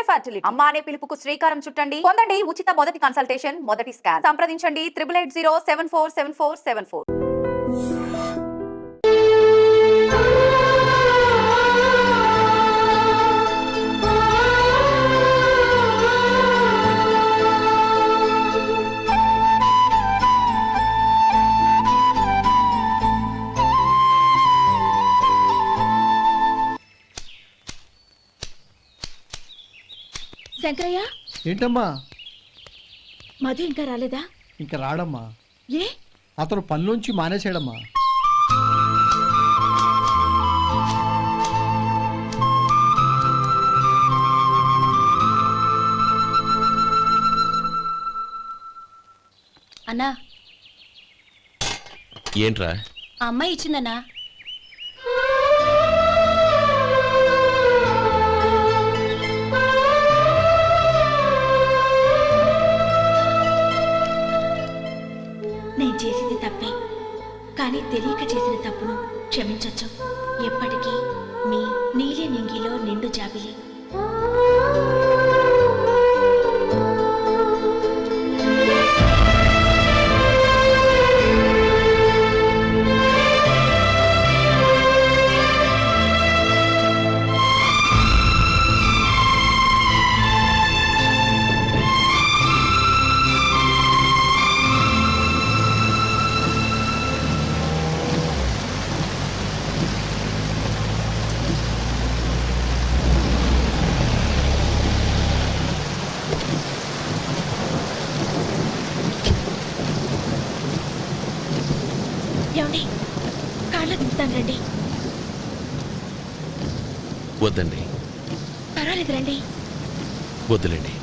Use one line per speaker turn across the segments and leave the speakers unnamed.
Gemini fertility అమ్మ అనే పిలుపుకు శ్రీకారం చుట్టండి. పొందండి ఉచిత మొదటి కన్సల్టేషన్, మొదటి స్కాన్. సంప్రదించండి 8880747474.
శంకరయ్య,
ఏంటమ్మా?
మధు ఇంకా రాలేదా?
ఇంకా రాడమ్మా.
ఏ?
అతను పనిలోంచి మానేశాడమ్మా.
అన్నా,
ఏంట్రా?
ఆ అమ్మాయి ఇచ్చిందన్నా. నేను చేసింది తప్పే, కానీ తెలియక చేసిన తప్పును క్షమించొచ్చు. ఎప్పటికీ మీ నీలి నింగిలో నిండు జాబిలి. ఏమండి, కాళ్ళ దింపుతాను రండి.
వద్దండి.
పర్వాలేదు రండి.
వద్దులేండి.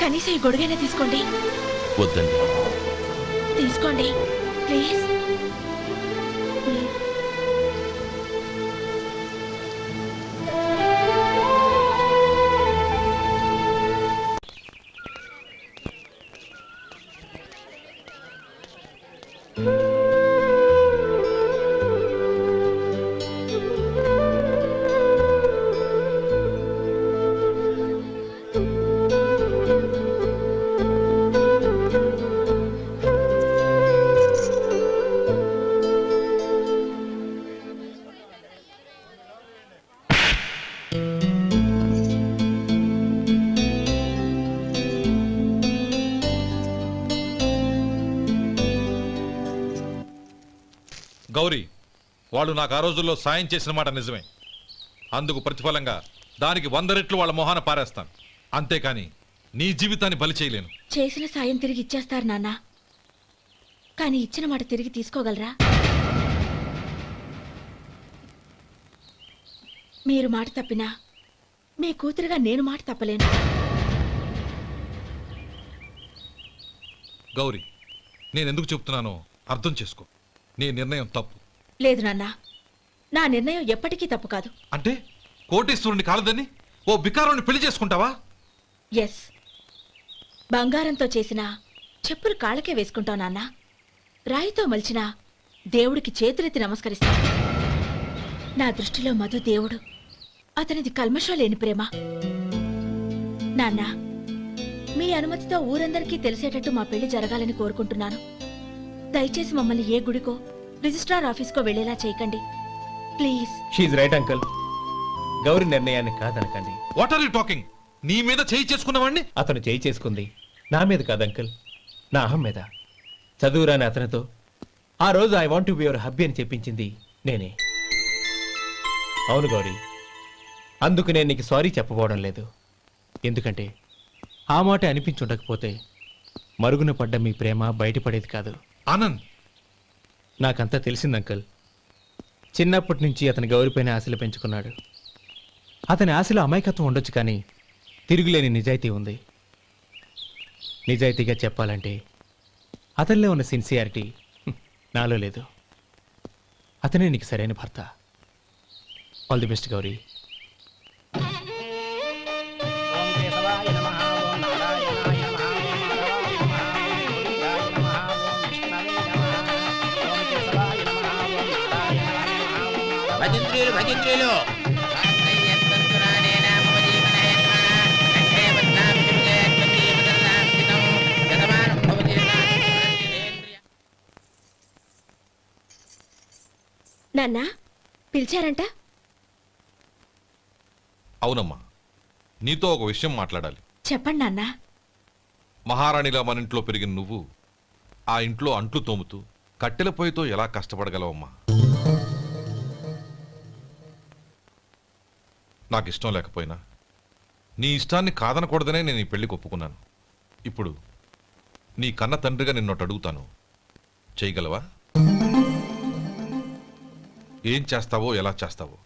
కనీసం ఈ గొడుగైనా తీసుకోండి.
వద్దండి.
తీసుకోండి ప్లీజ్.
గౌరీ, వాళ్ళు నాకు ఆ రోజుల్లో సాయం చేసిన మాట నిజమే. అందుకు ప్రతిఫలంగా దానికి 100 రెట్లు వాళ్ళ మొహాన పారేస్తాను. అంతేకాని నీ జీవితాన్ని బలి చేయలేను.
చేసిన సాయం తిరిగి ఇచ్చేస్తారు నాన్న, కానీ ఇచ్చిన మాట తిరిగి తీసుకోగలరా? మీరు మాట తప్పినా మీ కూతురుగా నేను మాట తప్పలేను.
గౌరీ, నేనెందుకు చెప్తున్నానో అర్థం చేసుకో. నీ నిర్ణయం తప్పు.
లేదు నాన్న, నా నిర్ణయం ఎప్పటికీ తప్పు కాదు.
అంటే కోటేశ్వరుని కాలదని ఓ బికారాన్ని పెళ్లి చేసుకుంటావా?
ఎస్, బంగారంతో చేసిన చెప్పులు కాళ్ళకే వేసుకుంటావు నాన్న. రాయితో మలిచిన దేవుడికి చేతులెత్తి నమస్కరిస్తా. నా దృష్టిలో మధు దేవుడు, అతనిది కల్మషం లేని ప్రేమ. నాన్న, మీ అనుమతితో ఊరందరికీ తెలిసేటట్టు మా పెళ్లి జరగాలని కోరుకుంటున్నాను. దయచేసి మమ్మల్ని ఏ గుడికో రిజిస్ట్రార్ ఆఫీస్కో వెళ్లేలా చేయకండి please.
She right uncle. Gauri నిర్ణయాన్ని కాదనకండి.
What are you talking? నీ మీద చేయి చేసుకున్నవాడిని
అతను చేయి చేసుకుంది నా మీద కాదు అంకుల్, నా అహం మీద. చదువురాని అతనితో ఆ రోజు I want to be your hubby అని చెప్పించింది నేనే. అవును గౌరీ, అందుకు నేను నీకు సారీ చెప్పబోవడం లేదు. ఎందుకంటే ఆ మాట అనిపించుండకపోతే మరుగున పడ్డ మీ ప్రేమ బయటపడేది కాదు.
ఆనంద్,
నాకంతా తెలిసింది అంకుల్. చిన్నప్పటి నుంచి అతని గౌరిపైన ఆశలు పెంచుకున్నాడు. అతని ఆశలో అమాయకత్వం ఉండొచ్చు, కానీ తిరుగులేని నిజాయితీ ఉంది. నిజాయితీగా చెప్పాలంటే అతనిలో ఉన్న సిన్సియారిటీ నాలో లేదు. అతనే నీకు సరైన భర్త. All the best Gauri.
ఓం కేశవాయ నమః ఓం నారాయణాయ నమః ఓం మాధవాయ నమః ఓం గోవిందాయ నమః ఓం విష్ణవే నమః ఓం కేశవాయ నమః ఓం నారాయణాయ నమః ఓం భజంత్రీలు భజంత్రీలు
నాన్నా పిలిచారంట?
అవునమ్మా, నీతో ఒక విషయం మాట్లాడాలి.
చెప్పండి నాన్నా.
మహారాణిలా మన ఇంట్లో పెరిగిన నువ్వు ఆ ఇంట్లో అంట్లు తోముతూ కట్టెల పొయ్యితో ఎలా కష్టపడగలవమ్మా? నాకు ఇష్టం లేకపోయినా నీ ఇష్టాన్ని కాదనకూడదనే నేను ఈ పెళ్లికి ఒప్పుకున్నాను. ఇప్పుడు నీ కన్న తండ్రిగా నిన్నొట్టు అడుగుతాను, చేయగలవా? ఏం చేస్తావో ఎలా చేస్తావో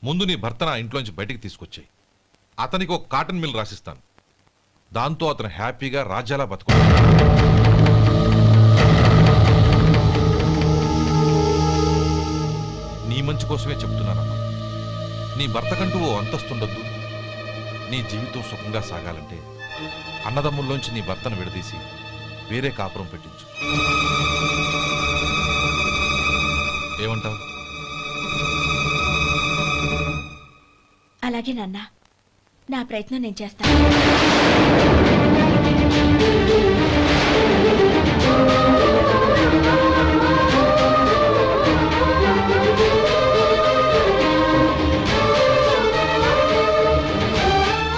ముందు నీ భర్త నా ఇంట్లోంచి బయటికి తీసుకొచ్చాయి. అతనికి ఒక కాటన్ మిల్ రాసిస్తాను. దాంతో అతను హ్యాపీగా రాజ్యాలా బతుకుతాడు. నీ మంచి కోసమే చెప్తున్నానమ్మా. నీ భర్తకంటూ ఓ అంతస్తుండొద్దు. నీ జీవితం సుఖంగా సాగాలంటే అన్నదమ్ముల్లోంచి నీ భర్తను విడదీసి వేరే కాపురం పెట్టించు. ఏమంటావు?
అలాగే నాన్నా, నా ప్రయత్నం నేను చేస్తాను.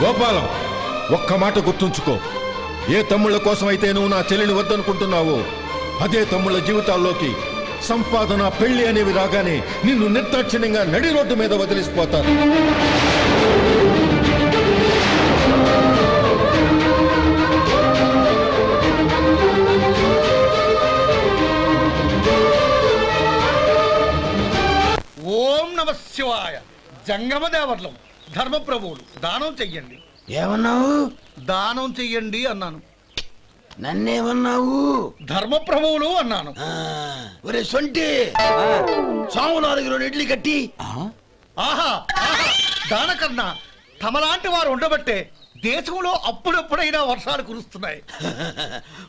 గోపాలం, ఒక్క మాట గుర్తుంచుకో. ఏ తమ్ముళ్ళ కోసం అయితే నువ్వు నా చెల్లిని వద్దనుకుంటున్నావో అదే తమ్ముళ్ళ జీవితాల్లోకి సంపాదన పెళ్లి అనేవి రాగానే నిన్ను నిర్దాక్షిణ్యంగా నడి రోడ్డు మీద వదిలిసిపోతారు.
ఓం నమ శివాయ. జంగమదేవర్లం ధర్మప్రభువులు దానం చెయ్యండి.
ఏమన్నావు?
దానం చెయ్యండి అన్నాను.
నన్నేమన్నావు?
ధర్మప్రభువులు అన్నాను.
ఒరే సొంటి, సాము 4 ఇడ్లీ కట్టి.
ఆహా ఆహా, దానకన్నా తమలాంటి వారు ఉండబట్టే దేశంలో అప్పుడప్పుడైనా వర్షాలు కురుస్తున్నాయి.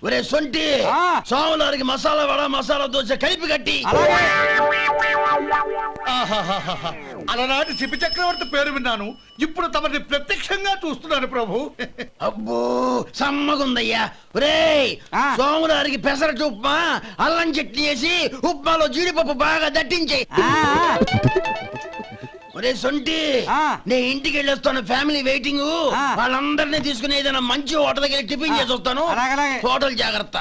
ఒరే సొంటి, సాము 4 మసాలా వడ మసాలా దోశ కలిపి కట్టి.
ఆహాహాహా, అలనాటి శిపి చక్రవర్తి పేరు విన్నాను. ఇప్పుడు తమని ప్రత్యక్షంగా చూస్తున్నాను ప్రభు.
అబ్బో సమ్మగుందయ్యా. ఒరేయ్, సోములారికి పెసరట్టు ఉప్మా అల్లం చట్నీ వేసి ఉప్మాలో జీడిపప్పు బాగా దట్టించే. ఒరే సొంటి, నే ఇంటికి వెళ్ళొస్తాను. Family waiting. వాళ్ళందరినీ తీసుకుని ఏదైనా మంచి హోటల్ దగ్గర టిఫిన్ చేసి వస్తాను. హోటల్ జాగ్రత్త.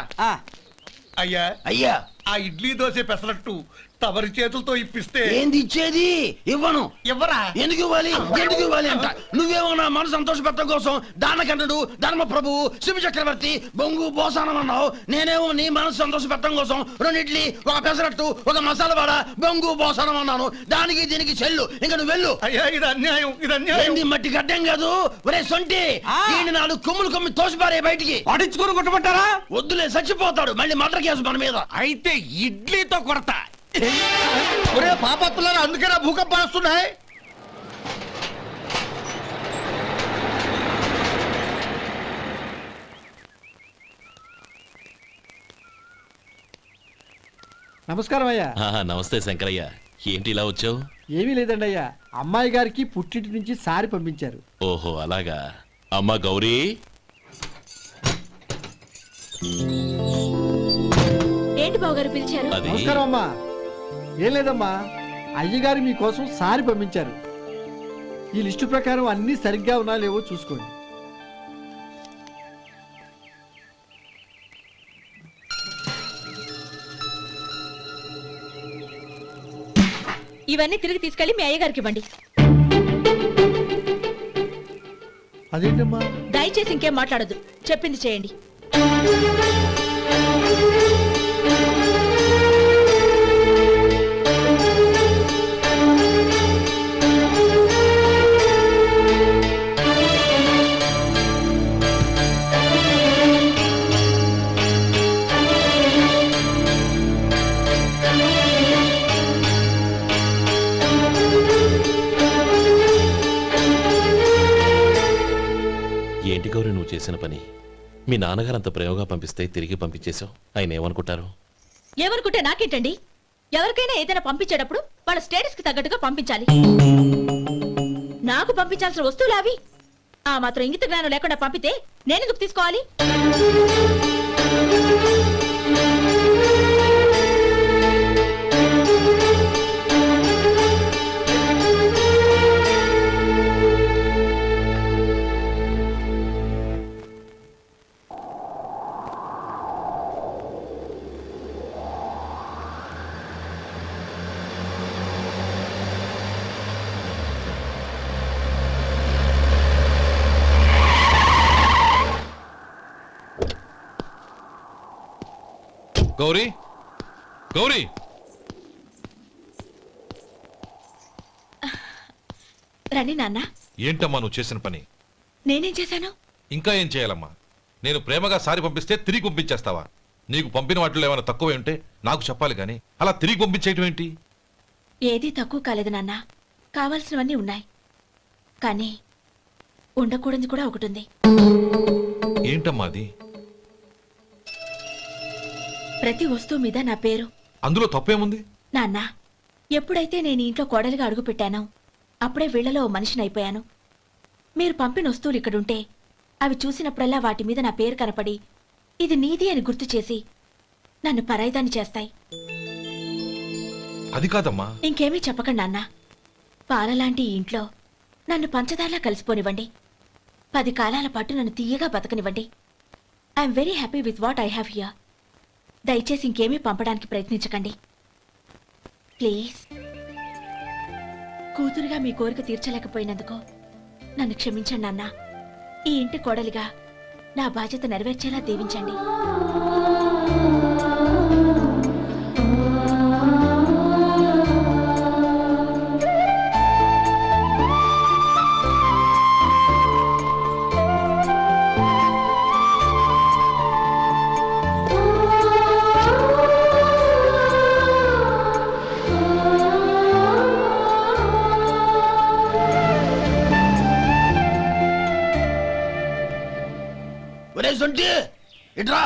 అయ్యా
అయ్యా,
ఆ ఇడ్లీ దోశ పెసరట్టు తమరి చేతులతో ఇప్పిస్తే.
ఏంది ఇచ్చేది? ఇవ్వను.
ఎవరా?
ఎందుకు ఇవ్వాలి? ఎందుకు ఇవ్వాలి అంట. నువ్వేమన్నా మన సంతోష పెట్టడం కోసం దానకంటుడు ధర్మ ప్రభువు శివ చక్రవర్తి బొంగు బోసానం అన్నావు. నేనేమో నీ మనసు సంతోష పెట్టడం కోసం 2 ఇడ్లీ, ఒక పెసరట్టు, ఒక మసాలా వాడ, బొంగు బోసానం అన్నాను. దానికి దీనికి చెల్లు. ఇంకా నువ్వు వెళ్ళు.
అయ్యా ఇది అన్యాయం, ఇది అన్యాయం.
ఏంది మట్టి గడ్డం కాదు. ఒరే సొంటి, ఈయన 4 కొమ్ములు తోసిపారే బయటికి.
పడించుకుని కొట్టమంటారా?
వద్దులే, చచ్చిపోతాడు. మళ్ళీ మర్డర్ కేసు మన మీద.
అయితే ఇడ్లీతో కొడతా. ఒరే పాపత్తులారా, అందుకేనా భూకంపాలు వస్తున్నాయి?
నమస్కారం అయ్యా.
నమస్తే శంకరయ్య, ఏంటి ఇలా వచ్చావు?
ఏమీ లేదండి అయ్యా, అమ్మాయి గారికి పుట్టింటి నుంచి సారి పంపించారు.
ఓహో అలాగా. అమ్మా గౌరీ,
ఏంటి బావగారు పిలిచారు?
అది
నమస్కారం అమ్మా. ఏం లేదమ్మా, అయ్యగారు మీకోసం సారి పంపించారు. ఈ లిస్టు ప్రకారం అన్నీ సరిగ్గా ఉన్నా లేవో చూసుకోండి.
ఇవన్నీ తిరిగి తీసుకెళ్లి మీ అయ్యగారికి ఇవ్వండి.
అదేంటమ్మా?
దయచేసి ఇంకేం మాట్లాడొద్దు, చెప్పింది చేయండి.
చేసిన పని మీ నాన్నగారు అంత ప్రేమగా పంపిస్తే తిరిగి పంపించేశావు. ఆయన ఏమనుకుంటారు?
ఎవరుకుంటే నాకేంటండి? ఎవరికైనా ఏదైనా పంపించేటప్పుడు వాళ్ళ స్టేటస్ కి తగ్గట్టుగా పంపించాలి. నాకు పంపించాల్సిన వస్తువులు అవి. ఆ మాత్రం ఇంగిత జ్ఞానం లేకుండా పంపితే నేనెందుకు తీసుకోవాలి?
గౌరీ, గౌరీ,
రండి నాన్న.
ఏంటమ్మా నువ్వు చేసిన పని?
నేనేం చేశాను?
ఇంకా ఏం చేయాలమ్మా? నేను ప్రేమగా సారి పంపిస్తే తిరిగి పంపించేస్తావా? నీకు పంపిన వాటిలో ఏమైనా తక్కువ ఉంటే నాకు చెప్పాలి కానీ అలా తిరిగి పంపించేయటం ఏంటి?
ఏదీ తక్కువ కాలేదు నాన్న. కావాల్సినవన్నీ ఉన్నాయి. కానీ ఉండకూడదు కూడా ఒకటి ఉంది.
ఏంటమ్మా అది?
ప్రతి వస్తువు మీద నా పేరు.
అందులో తప్పేముంది?
నాన్న, ఎప్పుడైతే నేను ఇంట్లో కోడలిగా అడుగు పెట్టానో అప్పుడే వీళ్లలో ఓ మనిషిని అయిపోయాను. మీరు పంపిన వస్తువులు ఇక్కడుంటే అవి చూసినప్పుడల్లా వాటి మీద నా పేరు కనపడి ఇది నీది అని గుర్తు చేసి నన్ను పరాయిదాన్ని చేస్తాయి.
అది కాదమ్మా.
ఇంకేమీ చెప్పకండి నాన్న. పాలలాంటి ఈ ఇంట్లో నన్ను పంచదారలా కలిసిపోనివ్వండి. 10 కాలాల పాటు నన్ను తీయగా బతకనివ్వండి. I'm very happy with what I have here. దయచేసి ఇంకేమీ పంపడానికి ప్రయత్నించకండి ప్లీజ్. కూతురుగా మీ కోరిక తీర్చలేకపోయినందుకు నన్ను క్షమించండి నాన్న. ఈ ఇంటి కోడలిగా నా బాధ్యత నెరవేర్చేలా దీవించండి.
ఒరే సొంటి, ఇట్రా.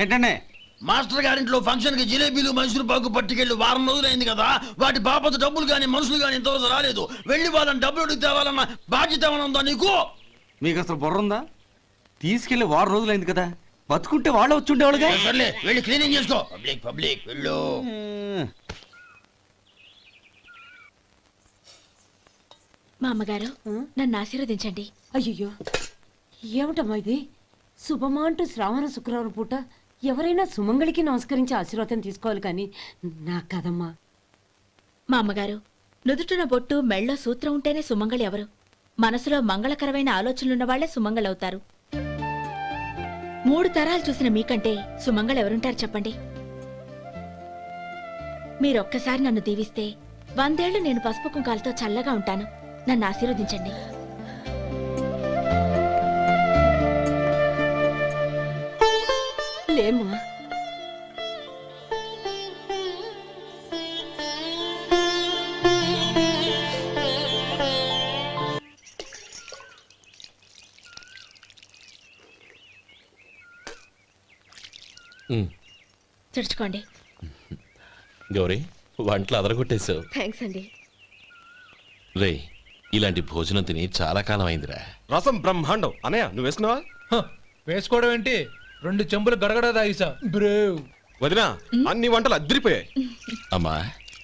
ఏంటండి?
మాస్టర్ గారింట్లో ఫంక్షన్ కి జిలేబీలు మైసూరు పాకు పట్టుకెళ్ళి వారం రోజులైంది కదా. వాటి బాపత డబ్బులు కానీ మనుషులు కానీ ఇంతవరకు రాలేదు. వెళ్ళి వాళ్ళని డబ్బులు అడిగి తేవాలన్న బాధ్యత ఏమైనా ఉందా నీకు?
మీకు అసలు బుర్ర ఉందా? తీసుకెళ్లి వారం రోజులైంది కదా, బతుకుంటే వాళ్ళు వచ్చి ఉండేవాళ్ళుగా.
సర్లే, వెళ్ళి క్లీనింగ్ చేసుకో. పబ్లిక్ పబ్లిక్ వెళ్ళు.
మా అమ్మగారు నన్ను ఆశీర్వదించండి.
అయ్యో ఏమిటమ్మా ఇది? శుభమా అంటూ శ్రావణ శుక్రవారం పూట ఎవరైనా సుమంగళికి నమస్కరించి ఆశీర్వాదం తీసుకోవాలి కానీ నాకు కదమ్మా.
మా అమ్మగారు, నుదుటిన బొట్టు మెళ్ళో సూత్రం ఉంటేనే సుమంగళి ఎవరు? మనసులో మంగళకరమైన ఆలోచనలున్న వాళ్లే సుమంగళవుతారు. 3 తరాలు చూసిన మీకంటే సుమంగళ ఎవరుంటారు చెప్పండి? మీరొక్కసారి నన్ను దీవిస్తే 100 ఏళ్లు నేను పసుపు కుంకాలతో చల్లగా ఉంటాను. నన్ను ఆశీర్వదించండి.
లేమ్మా.
తుడుచుకోండి.
గౌరీ, వంటలు అదరగొట్టేశావు.
థ్యాంక్స్ అండి.
రే, ఇలాంటి భోజనం తిని చాలా కాలం అయిందిరా.
రసం బ్రహ్మాండం. అనయ్య నువ్వు వేసుకున్నావా?
వేసుకోవడం ఏంటి? 2 చెంబులు గడగడ తాగిసా బ్రేవ్.
వదినా, అన్ని వంటలు అద్దరిపోయాయి.
అమ్మా,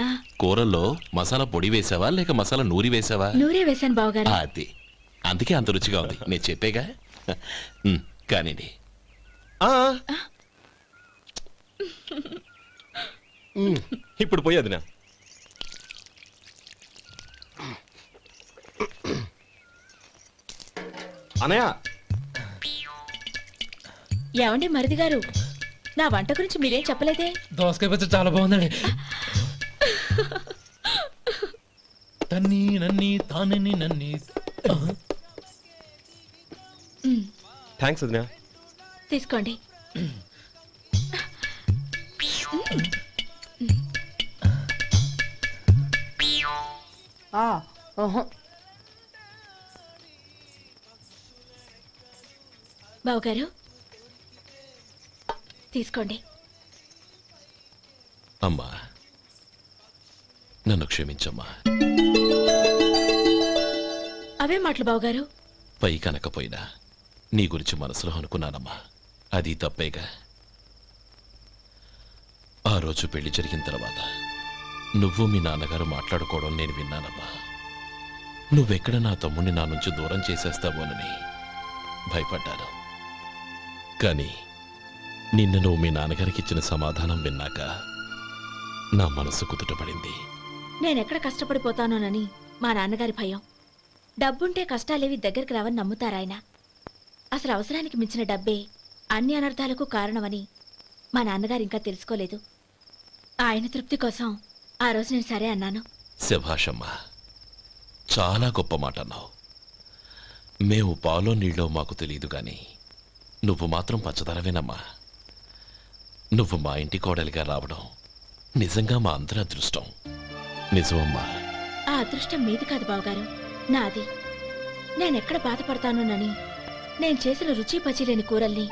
ఆ,
కూరల్లో మసాలా పొడి వేసావా లేక మసాలా నూరి వేసావా?
నూరే వేశాను బావగారు.
అది అందుకే అంత రుచిగా ఉంది. నేను చెప్పేగా. కానివ్వండి.
ఇప్పుడు పోయి వదినా. అనయ్య,
ఏమండి మరిది గారు, నా వంట గురించి మీరేం చెప్పలేదే?
దోసకాయ పచ్చడి చాలా బాగుందండి. తన్ని నన్ని తానని నన్ని.
థ్యాంక్స్ వదినా.
తీసుకోండి. బావగారు తీసుకోండి.
అమ్మా నన్ను క్షమించమ్మా.
అవే మాటలు బావగారు.
పై కనకపోయినా నీ గురించి మనసులో అనుకున్నానమ్మా. అది తప్పేగా. ఆ రోజు పెళ్లి జరిగిన తర్వాత నువ్వు మీ నాన్నగారు మాట్లాడుకోవడం నేను విన్నానమ్మా. నువ్వెక్కడ నా తమ్ముడిని నా నుంచి దూరం చేసేస్తావోనని భయపడ్డాను. కానీ నిన్న నువ్వు మీ నాన్నగారికి ఇచ్చిన సమాధానం విన్నాక నా మనసు కుదుటపడింది.
నేనెక్కడ కష్టపడిపోతానోనని మా నాన్నగారి భయం. డబ్బుంటే కష్టాలేవి దగ్గరికి రావని నమ్ముతారాయన. అసలు అవసరానికి మించిన డబ్బే అన్ని అనర్థాలకు కారణమని మా నాన్నగారు ఇంకా తెలుసుకోలేదు. ఆయన తృప్తి కోసం ఆ రోజు నేను సరే అన్నాను.
శభాషమ్మా, చాలా గొప్ప మాట అన్నావు. మేము పాలో నీళ్ళో మాకు తెలియదు గాని నువ్వు మాత్రం పంచదారవేనమ్మా. నువ్వు మా ఇంటి కోడలిగా రావడం నిజంగా మా అందరి అదృష్టం. నిజమమ్మా.
ఆ అదృష్టం మీది కాదు బావగారు, నాది. నేనెక్కడ బాధపడతానోనని నేను చేసిన రుచి పచిలేని కూరల్ని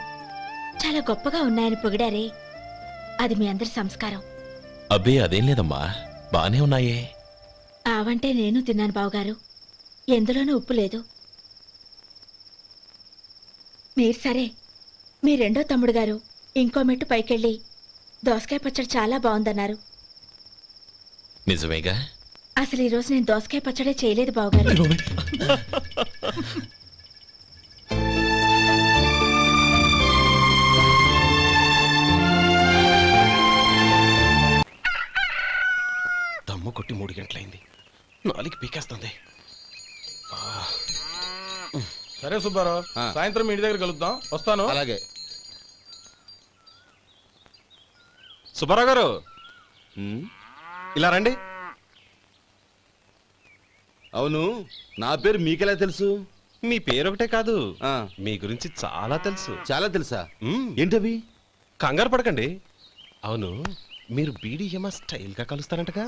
చాలా గొప్పగా ఉన్నాయని పొగిడారే, అది మీ అందరి సంస్కారం.
అబ్బే అదేం లేదమ్మా, బానే ఉన్నాయే.
ఆవంటే నేను తిన్నాను బావగారు, ఎందులోనూ ఉప్పు లేదు. మీరు సరే, మీ రెండో తమ్ముడు గారు ఇంకో మెట్టు పైకెళ్ళి దోసకాయ పచ్చడి చాలా బాగుందన్నారు.
నిజమేగా?
అసలు ఈరోజు నేను దోసకాయ పచ్చడే చేయలేదు బావగారు.
దమ్ము కొట్టి 3 గంటలైంది, 4కి పీకేస్తుంది.
సరే సుబ్బారావు, సాయంత్రం మీ ఇంటి దగ్గర కలుద్దాం. వస్తాను.
అలాగే.
సుబ్బారావు గారు ఇలా రండి.
అవును, నా పేరు మీకెలా తెలుసు?
మీ పేరు ఒకటే కాదు, మీ గురించి చాలా తెలుసు.
చాలా తెలుసా? ఏంటవి?
కంగారు పడకండి. అవును, మీరు బీడీఎంఆ స్టైల్ గా కలుస్తారంటగా?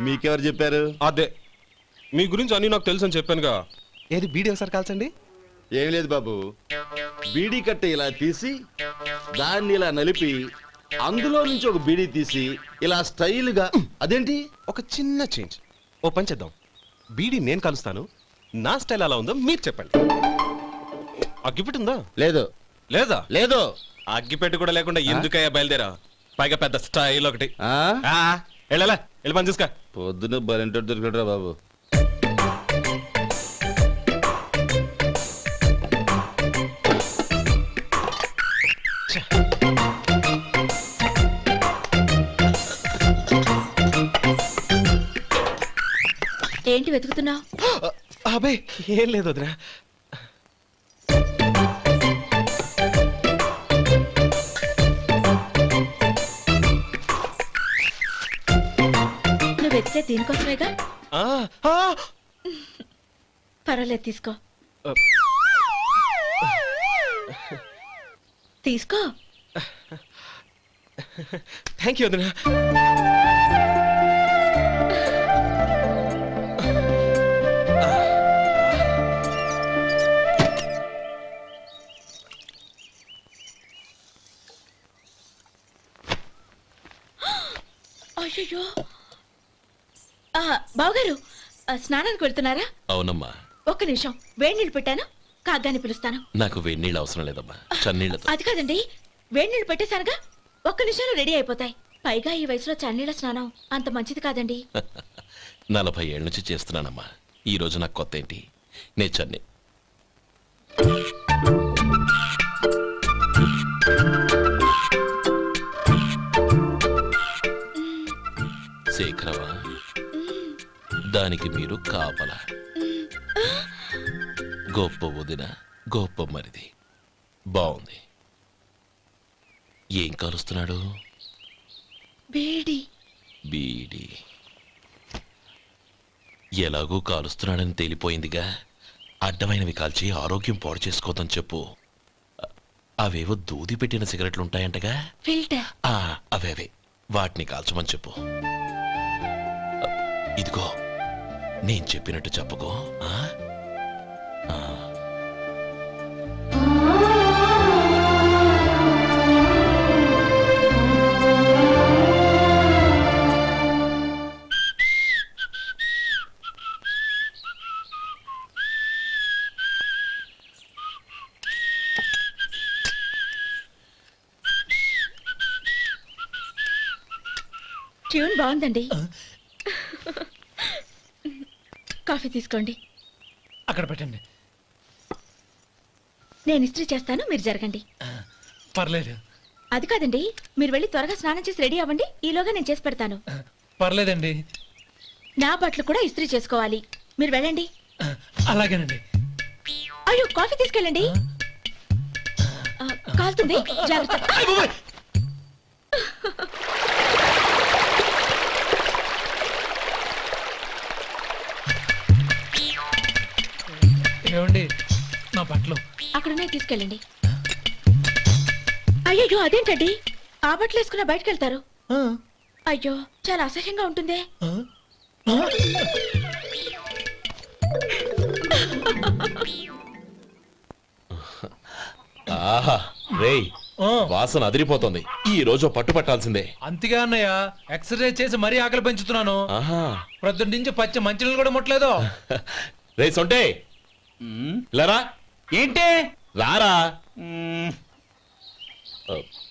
మీకెవరు చెప్పారు?
అదే, మీ గురించి అన్ని నాకు తెలుసు అని చెప్పానుగా. ఏది బీడీ ఒకసారి కాల్చండి.
ఏం లేదు బాబు, బీడీ కట్ట ఇలా తీసి దాన్ని ఇలా నలిపి అందులో నుంచి ఒక బీడీ తీసి ఇలా స్టైల్గా. అదేంటి?
ఒక చిన్న చేంజ్. ఓ పని చేద్దాం, బీడీ నేను కలుస్తాను, నా స్టైల్ అలా ఉందో మీరు చెప్పండి. అగ్గిపెట్టి ఉందా?
లేదు.
లేదా?
లేదు.
అగ్గిపెట్టి కూడా లేకుండా ఎందుకయ్యా బయలుదేరా? పైగా పెద్ద స్టైల్ ఒకటి. వెళ్ళాలా, వెళ్ళి పని చూసుకో.
పొద్దున బలింటో దొరికడరా బాబు.
ఏంటి వెతుకుతున్నావు?
అబే ఏం లేదు వదినా.
నువ్వు వెతికే దీనికోసమేగా. పర్వాలేదు, తీసుకో. తీసుకో.
థ్యాంక్ యూ వదినా.
అయ్యో, బావగారు స్నానానికి వెళ్తున్నారా?
అవునమ్మా.
ఒక్క నిమిషం, వేడి నీళ్ళు పెట్టాను, కాగ్గాని పిలుస్తాను.
నాకు వేడి నీళ్ళు అవసరం లేదమ్మా, చన్నీళ్ళతో.
అది కాదండి, వేడి నీళ్ళు పెట్టేశానుగా, ఒక్క నిమిషంలో రెడీ అయిపోతాయి. పైగా ఈ వయసులో చన్నీళ్ళ స్నానం అంత మంచిది కాదండి.
40 ఏళ్ళ నుంచి చేస్తున్నానమ్మా. ఈ రోజు నాకు కొత్త ఏంటి? నే చన్నీ. శేఖరవా, దానికి మీరు కాపల. గొప్ప వదిన, గొప్ప మరిది. బాగుంది. ఏం కలుస్తున్నాడు?
బీడి.
బీడి ఎలాగూ కాలుస్తున్నాడని తేలిపోయిందిగా. అడ్డమైనవి కాల్చి ఆరోగ్యం పాడు చేసుకోదని చెప్పు. అవేవో దూది పెట్టిన సిగరెట్లుంటాయంటగా,
ఫిల్టర్.
అవే వాటిని కాల్చమని చెప్పు. ఇదిగో, నేను చెప్పినట్టు చెప్పుకో.
ట్యూన్ బాగుందండి. కాఫీ తీసుకోండి.
అక్కడ పెట్టండి.
నేను ఇస్త్రీ చేస్తాను, మీరు జరగండి.
పర్లేదు.
అది కాదండి, మీరు వెళ్ళి త్వరగా స్నానం చేసి రెడీ అవ్వండి. ఈలోగా నేను చేసి పెడతాను.
పర్లేదండి.
నా బట్టలు కూడా ఇస్త్రీ చేసుకోవాలి. మీరు వెళ్ళండి.
అలాగేనండి.
అయ్యో, కాఫీ తీసుకెళ్ళండి. కాలుతుంది, జాగ్రత్త.
ఏమండి, నా బట్టలు
అక్కడున్నా తీసుకెళ్ళండి. అయ్యో, అదేంటండి ఆ బట్టలు వేసుకున్న బయటకు వెళ్తారు? అయ్యో, చాలా అసహ్యంగా ఉంటుందే.
ఆహా రేయ్, వాసన అదిరిపోతుంది. ఈ రోజు పట్టు పట్టాల్సిందే.
అంతగా అన్నయ్య, ఎక్సర్సైజ్ చేసి మరీ ఆకలి పెంచుతున్నాను.
ఆహా,
ప్రొద్దున నుంచి పచ్చి మంచినీళ్ళు కూడా ముట్టలేదు.
రే సొంటే లేరా.
ఏంటి?
రారా.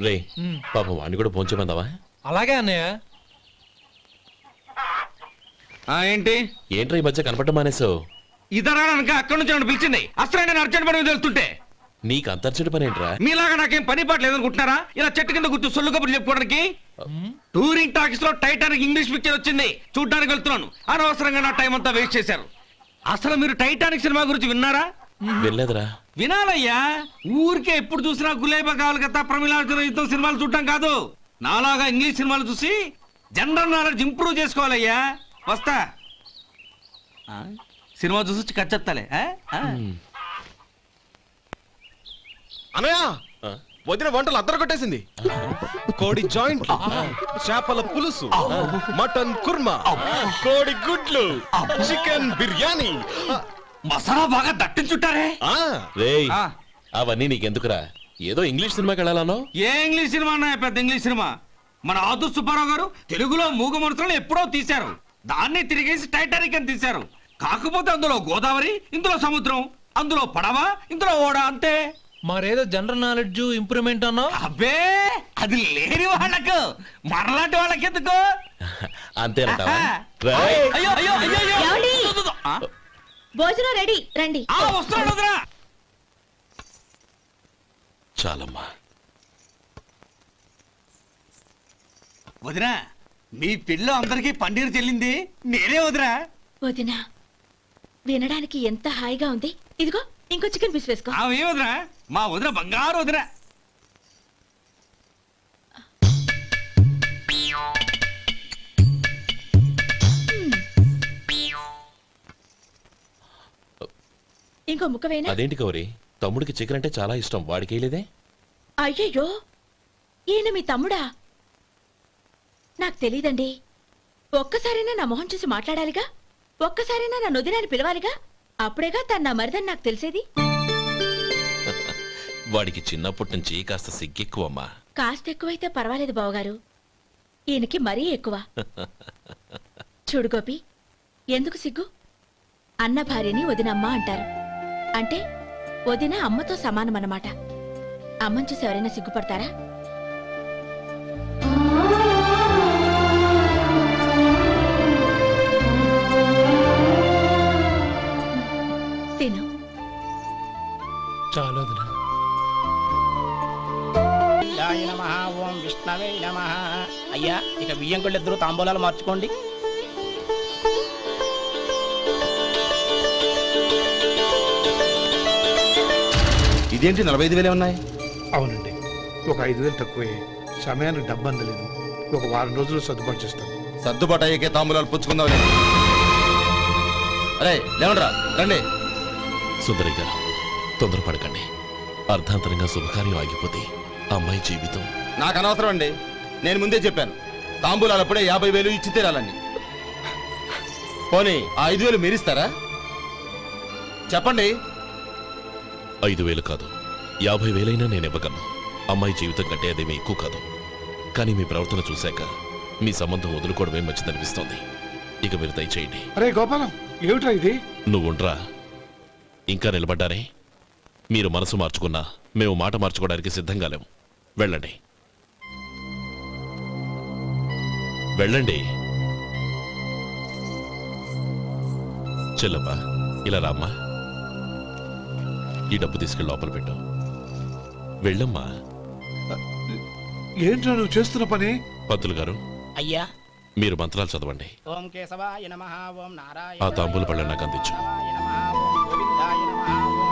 రే పాపం వాడిని కూడా పోంచమందావా?
అలాగే అన్నయ్య.
ఏంటి?
ఏంట్రా ఈ మధ్య కనపడటం మానేసావు?
ఇద్దరు అక్కడి నుంచి నన్ను పిలిచింది. అసలు నేను అర్జెంట్ పని తెలుస్తుంటే
నీకు అంతర్చడి పని ఏంట్రా?
మీలాగా నాకేం పని పాట లేదనుకుంటున్నారా? ఇలా చెట్టు కింద కూర్చో సొల్లు కబుర్లు చెప్పుకోవడానికి. టూరింగ్ టాకీస్ లో టైటానిక్ ఇంగ్లీష్ పిక్చర్ వచ్చింది, చూడ్డానికి వెళ్తున్నాను. అనవసరంగా నా టైం అంతా వేస్ట్ చేశారు. అసలు మీరు టైటానిక్ సినిమా గురించి విన్నారా?
వెళ్ళలేదురా.
వినాలయ్యా. ఊరికే ఎప్పుడు చూసినా గులేబా కావాలి కదా, ప్రమిళార్జున యుద్ధం సినిమాలు చూడటం కాదు. నాలాగా ఇంగ్లీష్ సినిమాలు చూసి జనరల్ నాలెడ్జ్ ఇంప్రూవ్ చేసుకోవాలయ్యా. వస్తా. సినిమా చూసి కచ్చెత్తాలే.
అనయా, వదిన వంటలు అద్దరు కొట్టేసింది. కోడి జాయింట్, చేపల పులుసు, మటన్ కుర్మా, కోడి గుడ్లు, చికెన్ బిర్యానీ,
మసాలా బాగా దట్టించుంటారే.
రేయ్, అవన్నీ నీకెందుకురా? ఏదో ఇంగ్లీష్ సినిమాకి వెళ్ళాలనో?
ఏ ఇంగ్లీష్ సినిమా అన్నా? పెద్ద ఇంగ్లీష్ సినిమా. మన ఆదు సుబ్బారావు గారు తెలుగులో మూగ మనుషులను ఎప్పుడో తీశారు. దాన్ని తిరిగేసి టైటానిక్ అని తీశారు. కాకపోతే అందులో గోదావరి, ఇందులో సముద్రం, అందులో పడవ, ఇందులో ఓడ, అంతే.
మరేదో జనరల్ నాలెడ్జ్ ఇంప్రూవ్మెంట్ అన్నావు.
అబ్బే, అది లేని వాళ్ళకు, మరలాంటి వాళ్ళకి ఎందుకు?
అంతేనట.
అయ్యో అయ్యో అయ్యో అయ్యో.
ఏమండి?
ఆ?
భోజనం రెడీ, రండి.
వస్తున్నాడు వదరా.
చాలమ్మా.
వదినా, మీ పిల్ల అందరికీ పన్నీరు చెల్లింది నేనే వదినా.
వదినా, వినడానికి ఎంత హాయిగా ఉంది. ఇదిగో ఇంకో చికెన్ పీస్ వేసుకో.
ఏ వదినా? మా వదిన బంగారు వదినా.
ఇంకో ముక్క వేయనా?
అదేంటి గౌరీ, తమ్ముడికి చికెన్ అంటే చాలా ఇష్టం, వాడికి వేయలేదే?
అయ్యయ్యో, ఈయన మీ తమ్ముడా? నాకు తెలీదండి. ఒక్కసారైనా నా మొహం చూసి మాట్లాడాలిగా, ఒక్కసారైనా నా నొదినాన్ని పిలవాలిగా, అప్పుడేగా తన నా మరిదని నాకు తెలిసేది.
వాడికి చిన్నప్పటి నుంచి కాస్త సిగ్గెక్కువమ్మా.
కాస్త ఎక్కువైతే పర్వాలేదు బావగారు, ఈయనకి మరీ ఎక్కువ. చూడు గోపి, ఎందుకు సిగ్గు? అన్న భార్యని వదినమ్మ అంటారు. అంటే వదిన అమ్మతో సమానమన్నమాట. అమ్మని చూసి ఎవరైనా సిగ్గుపడతారా? తిను.
చాలు వదినా.
ఓం విష్ణవే నమః. అయ్యా, ఇక బియ్యం కొళ్ళు ఇద్దరు తాంబూలాలు మార్చుకోండి.
ఇదేంటి 45,000 ఉన్నాయి?
అవునండి, ఒక 5,000 తక్కువే. సమయానికి డబ్బు అందలేదు. ఒక వారం రోజులు సర్దుబాటు చేస్తాను.
సర్దుబాటు అయ్యే తాంబూలాలు పుచ్చుకుందాం. అరే లేవండ్రా, రండి.
సుందరి గారు, తొందరపడకండి. అర్ధాంతరంగా శుభకార్యం ఆగిపోతే అమ్మాయి జీవితం.
నాకు అనవసరం అండి, నేను ముందే చెప్పాను. తాంబూలాలు అప్పుడే 50,000 ఇచ్చి తీరాలని. పోనీ ఆ 5,000 మీరిస్తారా? చెప్పండి.
5,000 కాదు, 50,000 నేను ఇవ్వగలను. అమ్మాయి జీవితం కంటే అదేమీ ఎక్కువ కాదు. కానీ మీ ప్రవర్తన చూశాక మీ సంబంధం వదులుకోవడమే మంచిదనిపిస్తోంది. ఇక మీరు దయచేయండి.
అరే గోపాలం, ఏమిట్రా ఇది?
నువ్వుండ్రా. ఇంకా నిలబడ్డారే? మీరు మనసు మార్చుకున్నా మేము మాట మార్చుకోవడానికి సిద్ధంగా లేము. వెళ్ళండి. వెళ్ళండి. చెల్లమ్మా ఇలా రామ్మా. ఈ డబ్బు తీసుకెళ్ళి లోపల పెట్టు. వెళ్ళమ్మా.
ఏంట్రా నువ్వు చేస్తున్న పని?
పంతులు గారు,
అయ్యా
మీరు మంత్రాలు చదవండి.
ఓం కేశవాయ నమః ఓం నారాయణ
ఆ తాంబూల పళ్ళ నాకు అందించు.
ఓం గోవిందాయ నమః ఓం